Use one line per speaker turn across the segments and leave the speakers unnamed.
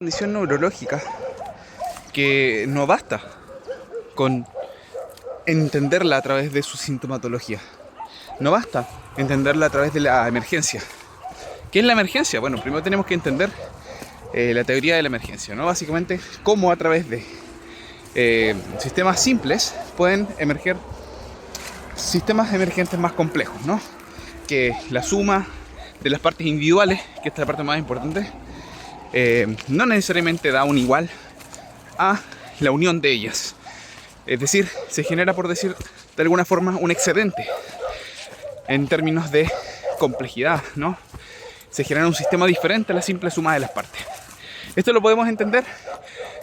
Condición neurológica que no basta con entenderla a través de su sintomatología. No basta entenderla a través de la emergencia. ¿Qué es la emergencia? Bueno, primero tenemos que entender la teoría de la emergencia, ¿no? Básicamente, cómo a través de sistemas simples pueden emerger sistemas emergentes más complejos, ¿no? Que la suma de las partes individuales, que esta es la parte más importante, no necesariamente da un igual a la unión de ellas. Es decir, se genera, por decir de alguna forma, un excedente en términos de complejidad, ¿no? Se genera un sistema diferente a la simple suma de las partes. Esto lo podemos entender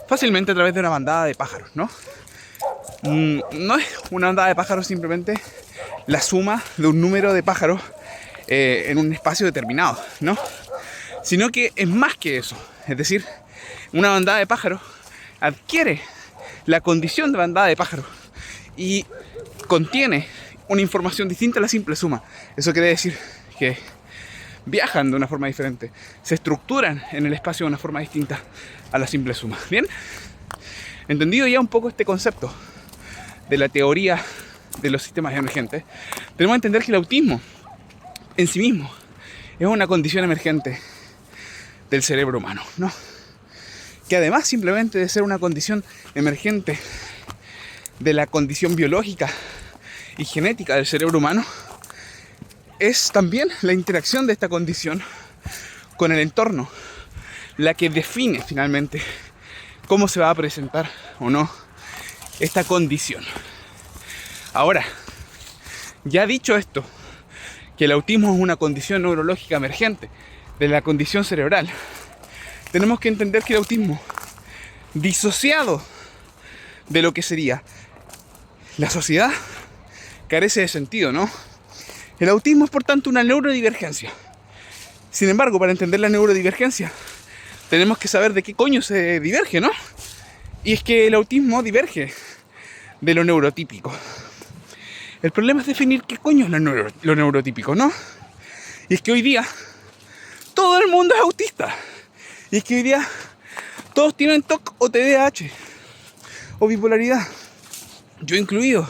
fácilmente a través de una bandada de pájaros, ¿no? No es una bandada de pájaros simplemente la suma de un número de pájaros en un espacio determinado, ¿no? Sino que es más que eso. Es decir, una bandada de pájaros adquiere la condición de bandada de pájaros y contiene una información distinta a la simple suma. Eso quiere decir que viajan de una forma diferente, se estructuran en el espacio de una forma distinta a la simple suma. ¿Bien? Entendido ya un poco este concepto de la teoría de los sistemas emergentes, tenemos que entender que el autismo en sí mismo es una condición emergente del cerebro humano, ¿no? Que además simplemente de ser una condición emergente de la condición biológica y genética del cerebro humano, es también la interacción de esta condición con el entorno la que define finalmente cómo se va a presentar o no esta condición. Ahora, ya dicho esto, que el autismo es una condición neurológica emergente de la condición cerebral, tenemos que entender que el autismo, disociado de lo que sería la sociedad, carece de sentido, ¿no? El autismo es, por tanto, una neurodivergencia. Sin embargo, para entender la neurodivergencia, tenemos que saber de qué coño se diverge, ¿no? Y es que el autismo diverge de lo neurotípico. El problema es definir qué coño es lo neurotípico, ¿no? Y es que hoy día todo el mundo es autista. Y es que hoy día todos tienen TOC o TDAH o bipolaridad, yo incluido.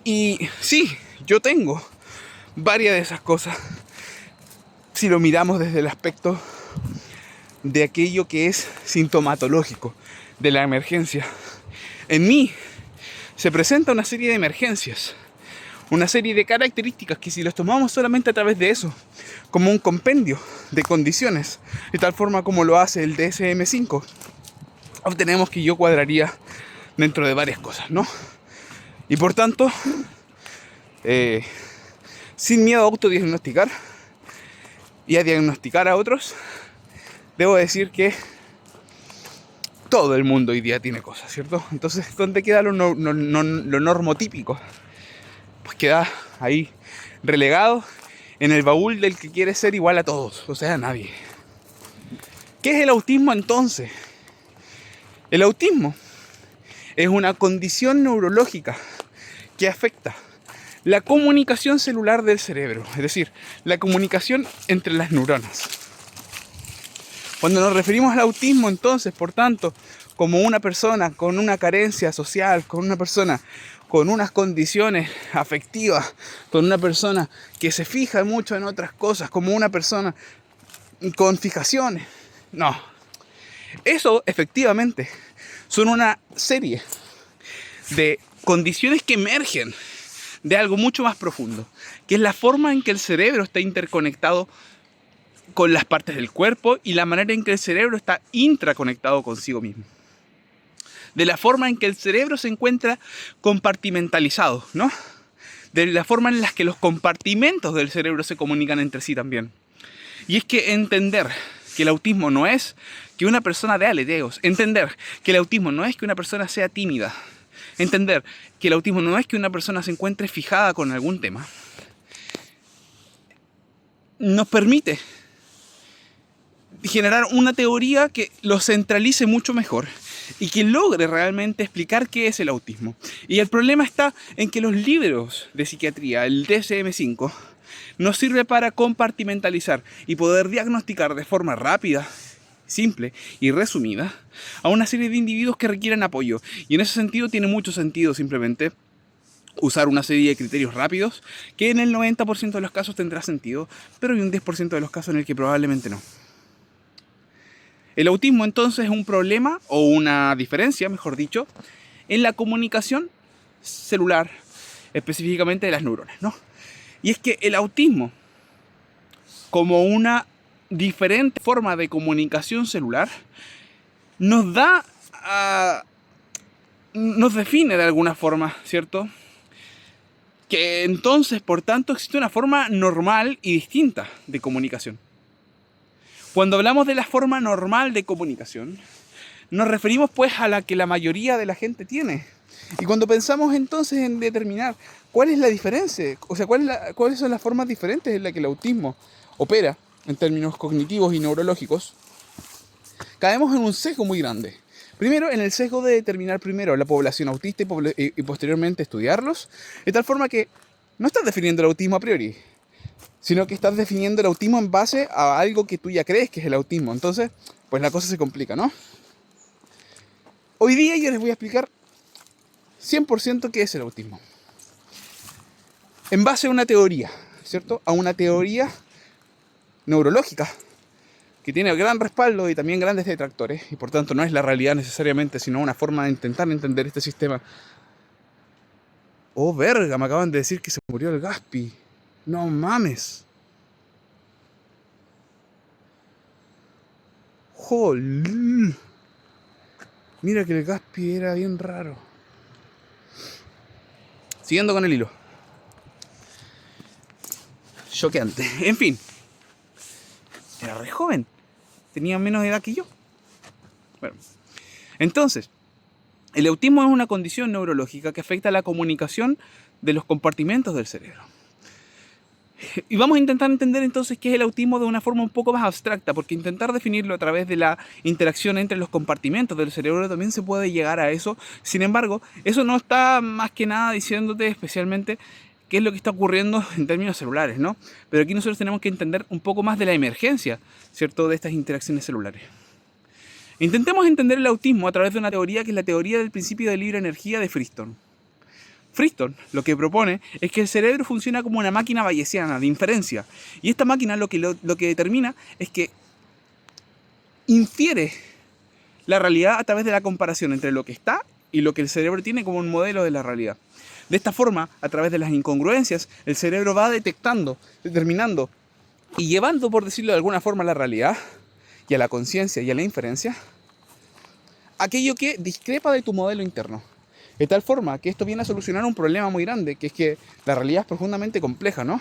Y sí, yo tengo varias de esas cosas si lo miramos desde el aspecto de aquello que es sintomatológico, de la emergencia. En mí se presenta una serie de emergencias, una serie de características que si los tomamos solamente a través de eso, como un compendio de condiciones, de tal forma como lo hace el DSM-5, obtenemos que yo cuadraría dentro de varias cosas, ¿no? Y por tanto, sin miedo a autodiagnosticar y a diagnosticar a otros, debo decir que todo el mundo hoy día tiene cosas, ¿cierto? Entonces, ¿dónde queda lo normotípico? Pues queda ahí relegado en el baúl del que quiere ser igual a todos, o sea, a nadie. ¿Qué es el autismo entonces? El autismo es una condición neurológica que afecta la comunicación celular del cerebro, es decir, la comunicación entre las neuronas. Cuando nos referimos al autismo, entonces, por tanto, como una persona con una carencia social, con una persona con unas condiciones afectivas, con una persona que se fija mucho en otras cosas, como una persona con fijaciones, no. Eso, efectivamente, son una serie de condiciones que emergen de algo mucho más profundo, que es la forma en que el cerebro está interconectado con las partes del cuerpo y la manera en que el cerebro está intraconectado consigo mismo. De la forma en que el cerebro se encuentra compartimentalizado, ¿no? De la forma en la que los compartimentos del cerebro se comunican entre sí también. Y es que entender que el autismo no es que una persona dé aleteos, entender que el autismo no es que una persona sea tímida, entender que el autismo no es que una persona se encuentre fijada con algún tema, nos permite generar una teoría que lo centralice mucho mejor y que logre realmente explicar qué es el autismo. Y el problema está en que los libros de psiquiatría, el DSM-5, nos sirve para compartimentalizar y poder diagnosticar de forma rápida simple y resumida a una serie de individuos que requieren apoyo. Y en ese sentido tiene mucho sentido simplemente usar una serie de criterios rápidos que en el 90% de los casos tendrá sentido, pero hay un 10% de los casos en el que probablemente no. El autismo entonces es un problema o una diferencia, mejor dicho, en la comunicación celular, específicamente de las neuronas, ¿no? Y es que el autismo, como una diferente forma de comunicación celular, nos define de alguna forma, ¿cierto? Que entonces, por tanto, existe una forma normal y distinta de comunicación. Cuando hablamos de la forma normal de comunicación, nos referimos pues a la que la mayoría de la gente tiene. Y cuando pensamos entonces en determinar cuál es la diferencia, o sea, cuáles son las formas diferentes en las que el autismo opera en términos cognitivos y neurológicos, caemos en un sesgo muy grande. Primero, en el sesgo de determinar primero la población autista y posteriormente estudiarlos, de tal forma que no estás definiendo el autismo a priori, sino que estás definiendo el autismo en base a algo que tú ya crees que es el autismo. Entonces, pues la cosa se complica, ¿no? Hoy día yo les voy a explicar 100% qué es el autismo. En base a una teoría, ¿cierto? A una teoría neurológica que tiene gran respaldo y también grandes detractores, y por tanto no es la realidad necesariamente, sino una forma de intentar entender este sistema. Oh, verga, me acaban de decir que se murió el Gaspi. No mames. Jol. Mira que el Gaspi era bien raro. Siguiendo con el hilo. Choqueante. En fin. Era re joven. Tenía menos edad que yo. Bueno. Entonces, el autismo es una condición neurológica que afecta la comunicación de los compartimentos del cerebro. Y vamos a intentar entender entonces qué es el autismo de una forma un poco más abstracta, porque intentar definirlo a través de la interacción entre los compartimentos del cerebro también se puede llegar a eso. Sin embargo, eso no está más que nada diciéndote especialmente qué es lo que está ocurriendo en términos celulares, ¿no? Pero aquí nosotros tenemos que entender un poco más de la emergencia, ¿cierto?, de estas interacciones celulares. Intentemos entender el autismo a través de una teoría que es la teoría del principio de libre energía de Friston. Friston lo que propone es que el cerebro funciona como una máquina bayesiana de inferencia. Y esta máquina lo que determina es que infiere la realidad a través de la comparación entre lo que está y lo que el cerebro tiene como un modelo de la realidad. De esta forma, a través de las incongruencias, el cerebro va detectando, determinando y llevando, por decirlo de alguna forma, a la realidad y a la conciencia y a la inferencia, aquello que discrepa de tu modelo interno. De tal forma que esto viene a solucionar un problema muy grande, que es que la realidad es profundamente compleja, ¿no?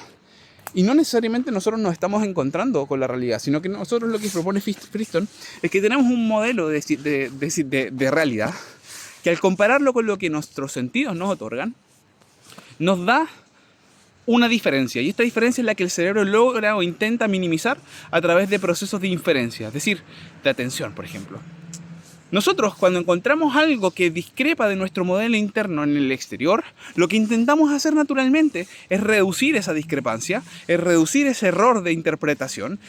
Y no necesariamente nosotros nos estamos encontrando con la realidad, sino que nosotros lo que propone Friston es que tenemos un modelo de realidad que al compararlo con lo que nuestros sentidos nos otorgan, nos da una diferencia. Y esta diferencia es la que el cerebro logra o intenta minimizar a través de procesos de inferencia, es decir, de atención, por ejemplo. Nosotros, cuando encontramos algo que discrepa de nuestro modelo interno en el exterior, lo que intentamos hacer naturalmente es reducir esa discrepancia, es reducir ese error de interpretación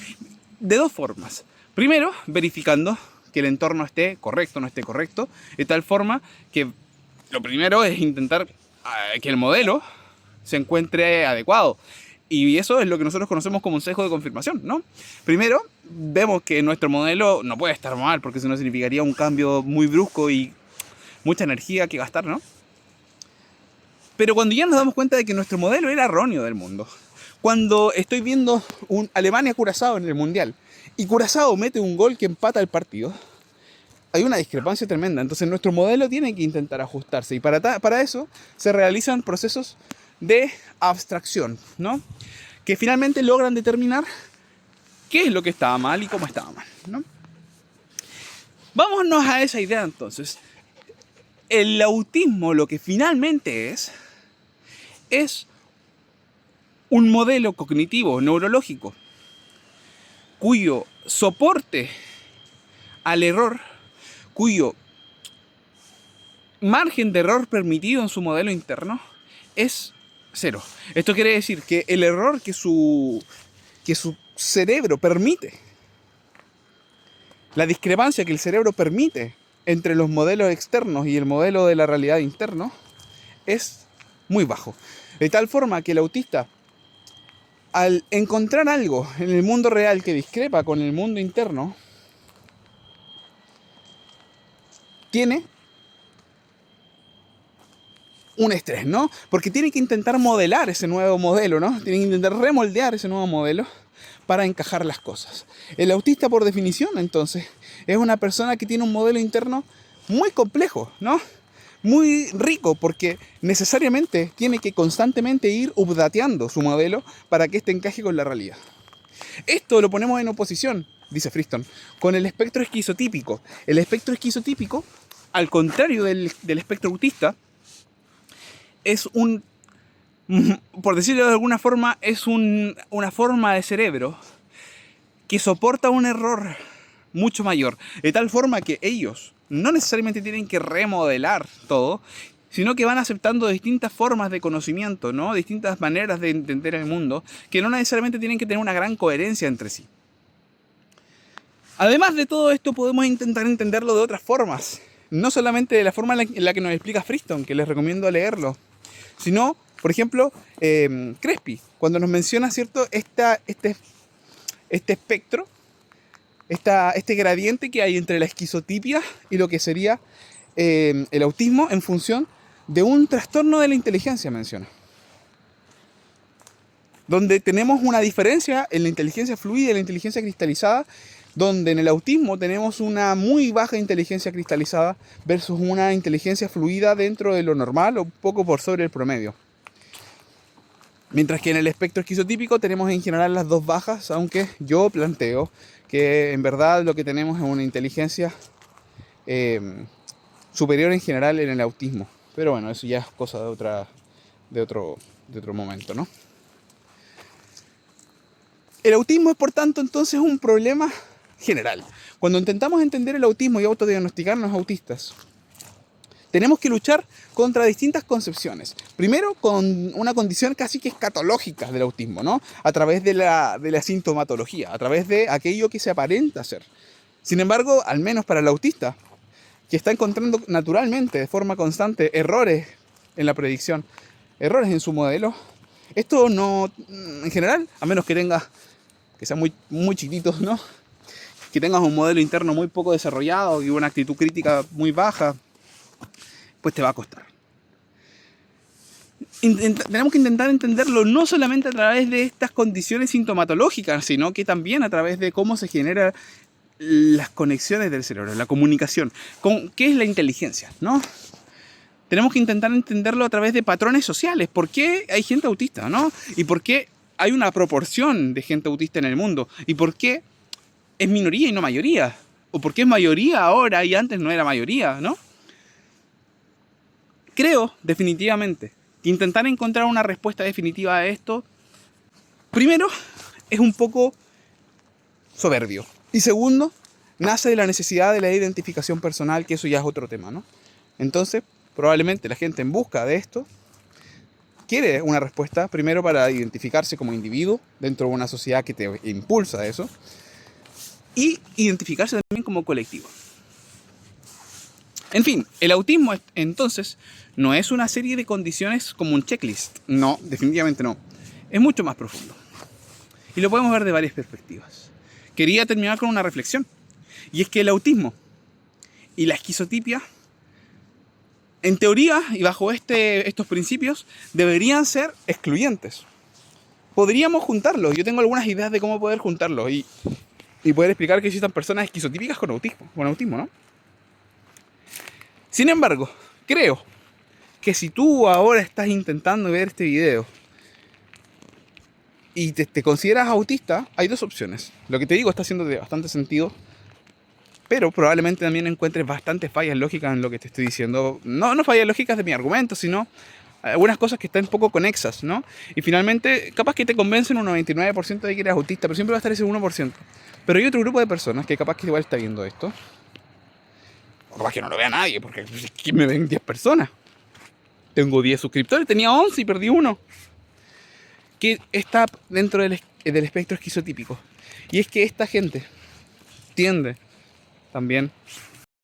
de dos formas. Primero, verificando que el entorno esté correcto o no esté correcto, de tal forma que lo primero es intentar que el modelo se encuentre adecuado. Y eso es lo que nosotros conocemos como un sesgo de confirmación, ¿no? Primero, vemos que nuestro modelo no puede estar mal, porque eso no significaría un cambio muy brusco y mucha energía que gastar, ¿no? Pero cuando ya nos damos cuenta de que nuestro modelo era erróneo del mundo, cuando estoy viendo un Alemania-Curazao en el Mundial, y Curazao mete un gol que empata el partido, hay una discrepancia tremenda. Entonces nuestro modelo tiene que intentar ajustarse, y para eso se realizan procesos de abstracción, ¿no? Que finalmente logran determinar qué es lo que estaba mal y cómo estaba mal, ¿no? Vámonos a esa idea entonces. El autismo lo que finalmente es un modelo cognitivo, neurológico, cuyo soporte al error, cuyo margen de error permitido en su modelo interno es 0. Esto quiere decir que el error que su cerebro permite la discrepancia que el cerebro permite entre los modelos externos y el modelo de la realidad interno es muy bajo. De tal forma que el autista, al encontrar algo en el mundo real que discrepa con el mundo interno, tiene un estrés, ¿no? Porque tiene que intentar modelar ese nuevo modelo, ¿no? Tiene que intentar remoldear ese nuevo modelo para encajar las cosas. El autista, por definición, entonces, es una persona que tiene un modelo interno muy complejo, ¿no? Muy rico, porque necesariamente tiene que constantemente ir updateando su modelo para que éste encaje con la realidad. Esto lo ponemos en oposición, dice Friston, con el espectro esquizotípico. El espectro esquizotípico, al contrario del espectro autista, es por decirlo de alguna forma, es una forma de cerebro que soporta un error mucho mayor. De tal forma que ellos no necesariamente tienen que remodelar todo, sino que van aceptando distintas formas de conocimiento, ¿no? Distintas maneras de entender el mundo, que no necesariamente tienen que tener una gran coherencia entre sí. Además de todo esto, podemos intentar entenderlo de otras formas. No solamente de la forma en la que nos explica Friston, que les recomiendo leerlo, sino, por ejemplo, Crespi, cuando nos menciona, ¿cierto?, este espectro, este gradiente que hay entre la esquizotipia y lo que sería el autismo en función de un trastorno de la inteligencia, menciona. Donde tenemos una diferencia en la inteligencia fluida y la inteligencia cristalizada, donde en el autismo tenemos una muy baja inteligencia cristalizada versus una inteligencia fluida dentro de lo normal o un poco por sobre el promedio. Mientras que en el espectro esquizotípico tenemos en general las dos bajas, aunque yo planteo que en verdad lo que tenemos es una inteligencia superior en general en el autismo. Pero bueno, eso ya es cosa de otro momento, ¿no? El autismo es, por tanto, entonces un problema general. Cuando intentamos entender el autismo y autodiagnosticarnos autistas, tenemos que luchar contra distintas concepciones. Primero, con una condición casi que escatológica del autismo, ¿no? A través de la sintomatología, a través de aquello que se aparenta ser. Sin embargo, al menos para el autista, que está encontrando naturalmente, de forma constante, errores en la predicción, errores en su modelo, esto no, en general, a menos que tengas, que sean muy chiquititos, ¿no? Que tengas un modelo interno muy poco desarrollado y una actitud crítica muy baja, pues te va a costar. Tenemos que intentar entenderlo no solamente a través de estas condiciones sintomatológicas, sino que también a través de cómo se generan las conexiones del cerebro, la comunicación. ¿Qué es la inteligencia, no? Tenemos que intentar entenderlo a través de patrones sociales. ¿Por qué hay gente autista, no? ¿Y por qué hay una proporción de gente autista en el mundo? ¿Y por qué es minoría y no mayoría? ¿O por qué es mayoría ahora y antes no era mayoría, no? Creo, definitivamente, que intentar encontrar una respuesta definitiva a esto, primero, es un poco soberbio. Y segundo, nace de la necesidad de la identificación personal, que eso ya es otro tema, ¿no? Entonces, probablemente la gente en busca de esto quiere una respuesta, primero para identificarse como individuo dentro de una sociedad que te impulsa a eso, y identificarse también como colectivo. En fin, el autismo entonces no es una serie de condiciones como un checklist. No, definitivamente no. Es mucho más profundo. Y lo podemos ver de varias perspectivas. Quería terminar con una reflexión. Y es que el autismo y la esquizotipia, en teoría y bajo estos principios, deberían ser excluyentes. Podríamos juntarlos. Yo tengo algunas ideas de cómo poder juntarlos y poder explicar que existan personas esquizotípicas con autismo, ¿no? Sin embargo, creo que si tú ahora estás intentando ver este video y te consideras autista, hay dos opciones. Lo que te digo está haciendo de bastante sentido, pero probablemente también encuentres bastantes fallas lógicas en lo que te estoy diciendo. No fallas lógicas de mi argumento, sino algunas cosas que están un poco conexas, ¿no? Y finalmente, capaz que te convencen un 99% de que eres autista, pero siempre va a estar ese 1%. Pero hay otro grupo de personas que capaz que igual está viendo esto. O capaz que no lo vea nadie, porque aquí me ven 10 personas. Tengo 10 suscriptores, tenía 11 y perdí uno. Que está dentro del espectro esquizotípico. Y es que esta gente tiende también